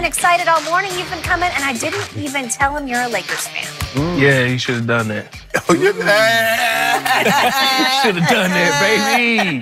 been excited all morning. You've been coming, and I didn't even tell him you're a Lakers fan. Yeah, you should have done that. Oh, you should have done that, baby.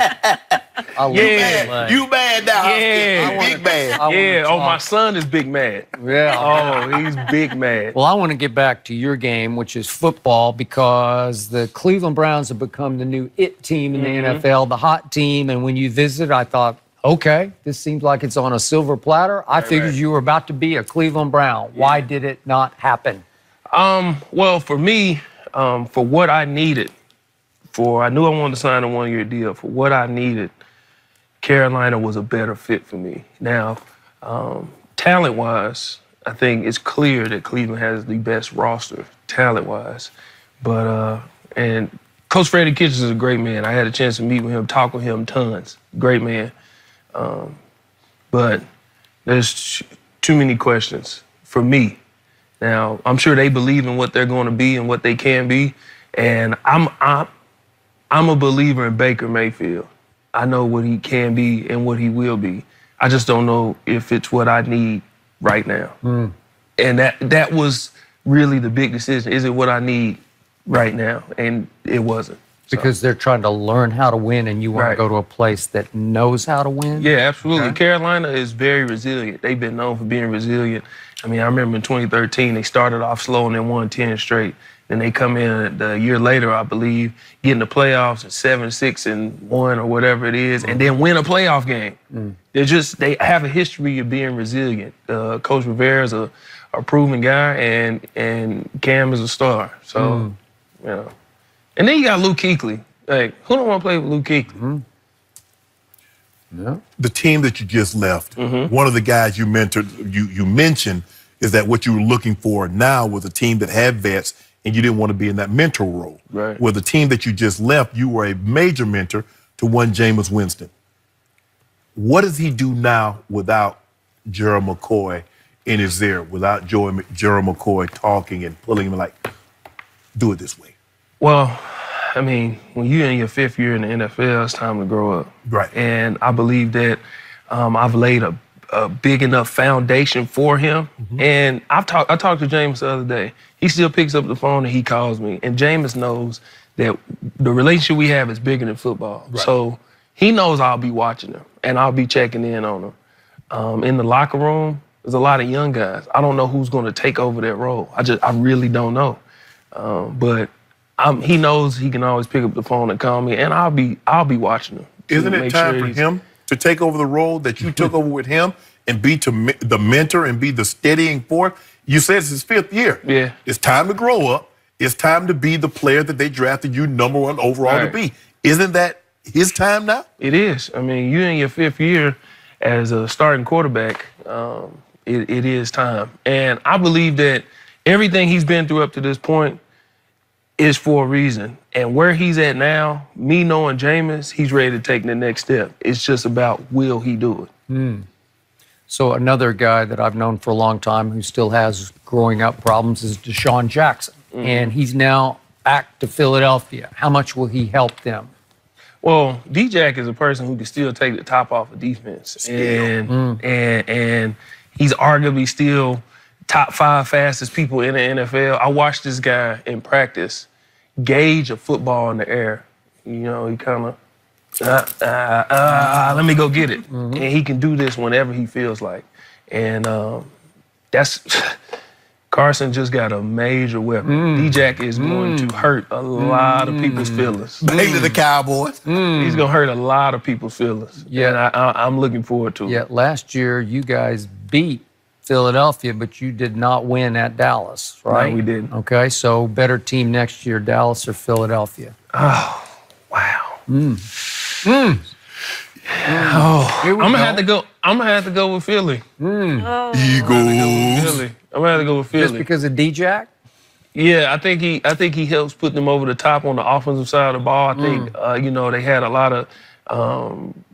You mad now? Yeah. Big mad. Yeah, my son is big mad. Yeah. Oh, he's big mad. Well, I want to get back to your game, which is football, because the Cleveland Browns have become the new it team in the NFL, the hot team. And when you visited, I thought, okay, this seems like it's on a silver platter. I figured you were about to be a Cleveland Brown. Yeah. Why did it not happen? Well, for me, for what I needed, I knew I wanted to sign a one-year deal. For what I needed, Carolina was a better fit for me. Now, talent-wise, I think it's clear that Cleveland has the best roster, talent-wise. But, and Coach Freddie Kitchens is a great man. I had a chance to meet with him, talk with him tons. Great man. But there's too many questions for me. Now, I'm sure they believe in what they're going to be and what they can be. And I'm a believer in Baker Mayfield. I know what he can be and what he will be. I just don't know if it's what I need right now. And that was really the big decision. Is it what I need right now? And it wasn't. Because they're trying to learn how to win, and you want to go to a place that knows how to win? Yeah, absolutely. Okay. Carolina is very resilient. They've been known for being resilient. I mean, I remember in 2013, they started off slow and they won 10 straight. Then they come in the year later, I believe, get in the playoffs at 7-6-1 or whatever it is, and then win a playoff game. They have a history of being resilient. Coach Rivera's a proven guy, and Cam is a star. So, you know. And then you got Luke Kuechly. Like, who don't want to play with Luke Kuechly? Yeah. The team that you just left, one of the guys you mentored, you mentioned, is that what you were looking for now was a team that had vets, and you didn't want to be in that mentor role. Right. Well, the team that you just left, you were a major mentor to one Jameis Winston. What does he do now without Gerald McCoy in his ear, without Gerald McCoy talking and pulling him like, do it this way? Well, I mean, when you're in your fifth year in the NFL, it's time to grow up. Right. And I believe that I've laid a big enough foundation for him. And I talked to Jameis the other day. He still picks up the phone and he calls me. And Jameis knows that the relationship we have is bigger than football. Right. So he knows I'll be watching him and I'll be checking in on him. In the locker room, there's a lot of young guys. I don't know who's going to take over that role. I really don't know. But he knows he can always pick up the phone and call me, and I'll be watching him. Isn't it time for him to take over the role that you took over with him and be the mentor and be the steadying force? You said it's his fifth year. Yeah. It's time to grow up. It's time to be the player that they drafted you #1 overall to be. Isn't that his time now? It is. I mean, you're in your fifth year as a starting quarterback. It is time. And I believe that everything he's been through up to this point is for a reason. And where he's at now, me knowing Jameis, he's ready to take the next step. It's just about, will he do it? So another guy that I've known for a long time who still has growing up problems is Deshaun Jackson. And he's now back to Philadelphia. How much will he help them? Well, D-Jack is a person who can still take the top off of defense. And he's arguably still top 5 fastest people in the NFL. I watched this guy in practice gauge a football in the air. You know, he kind of, let me go get it. And he can do this whenever he feels like. And Carson just got a major weapon. D-Jack is going to hurt a lot of people's feelings. Back to the Cowboys. He's going to hurt a lot of people's feelings. Yeah. And I'm looking forward to it. Yeah, last year you guys beat Philadelphia, but you did not win at Dallas, right? No, we didn't. Okay, so better team next year, Dallas or Philadelphia? Oh, wow. Oh, I'm gonna have to go. I'm gonna have to go with Philly. Eagles. I'm gonna have to go with Philly. Just because of D-Jack? Yeah, I think he helps put them over the top on the offensive side of the ball. I think they had a lot of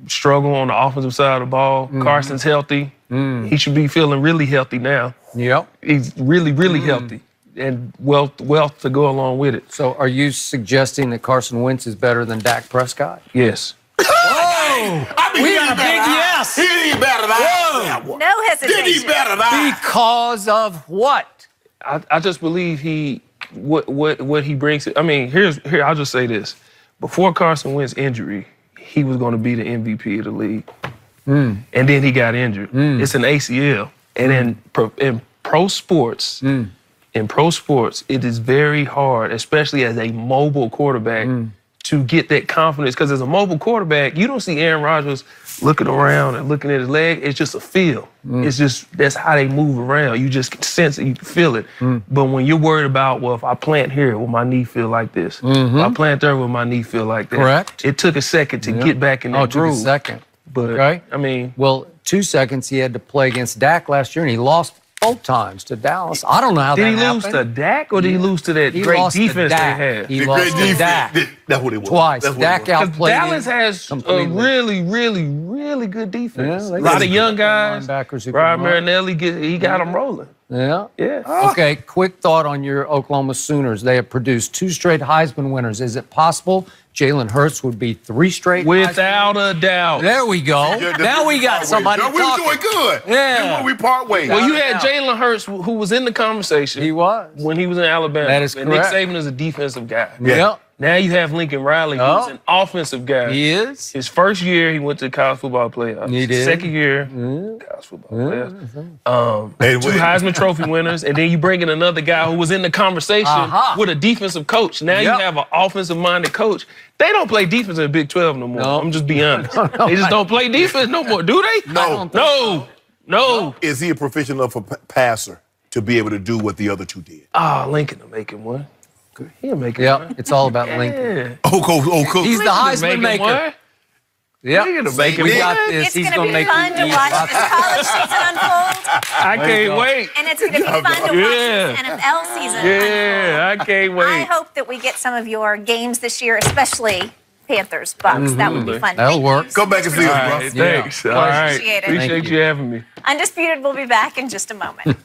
struggle on the offensive side of the ball. Carson's healthy. He should be feeling really healthy now. Yep. He's really, really healthy. And wealth to go along with it. So are you suggesting that Carson Wentz is better than Dak Prescott? Yes. I mean, We got a big yes. Yes. He need better than that one. No hesitation. He need better than that. Because of what? I just believe what he brings. I mean, here I'll just say this: before Carson Wentz's injury, he was going to be the MVP of the league, and then he got injured. It's an ACL, and in pro sports, it is very hard, especially as a mobile quarterback, to get that confidence. Because as a mobile quarterback, you don't see Aaron Rodgers looking around and looking at his leg. It's just a feel. It's just, that's how they move around. You just can sense it, you can feel it. But when you're worried about, well, if I plant here, will my knee feel like this? If I plant there, will my knee feel like that? Correct. It took a second to get back in that it took groove. a second. But, Okay. I mean. Well, 2 seconds he had to play against Dak last year, and he lost both times to Dallas. I don't know how Did that he lose happened. to Dak or did he lose to that He great lost to defense they Dak. had? He The lost great to defense. Dak That's what it was. twice. That's what Dak it was. outplayed Dallas him has a completely. really good defense. Yeah, they a lot got of young guys. linebackers who can Ryan run. Marinelli, he got them rolling. Yeah. Yeah. Okay, quick thought on your Oklahoma Sooners. They have produced 2 straight Heisman winners. Is it possible Jalen Hurts would be 3 straight Heisman? Without a doubt. There we go. Now we got somebody We were talking. doing good. Yeah. This is when we part ways. Well, you Without a had doubt. Jalen Hurts, who was in the conversation. He was. when he was in Alabama. That is and Nick correct. Saban is a defensive guy. Yep. Now you have Lincoln Riley, who's Oh. an offensive guy. He is. His first year, he went to the college football playoffs. He did. Second year, college football playoffs. Hey, 2 wait. Heisman Trophy winners, and then you bring in another guy who was in the conversation Uh-huh. with a defensive coach. Now Yep. you have an offensive-minded coach. They don't play defense in the Big 12 no more. No. I'm just being honest. They just don't play defense no more, do they? No. No. Is he a proficient enough passer to be able to do what the other 2 did? Ah, Lincoln will make him one. He'll make him Yeah, one. it's all about Lincoln. Yeah. Oh, coach. He's the Heisman Make him maker. one. Yeah. Lincoln will make him We one. got this. It's He's going gonna to be make fun you to eat watch lots this college season unfold, I can't wait. and it's going to be fun to watch this NFL season unfold. Yeah, I can't I wait. hope that we get some of your games this year, especially Panthers, Bucks. That would be fun. That'll Thank work. you. Come back and see All us, bro. right, thanks. All right. Appreciate it. Appreciate Thank you having me. Undisputed will be back in just a moment.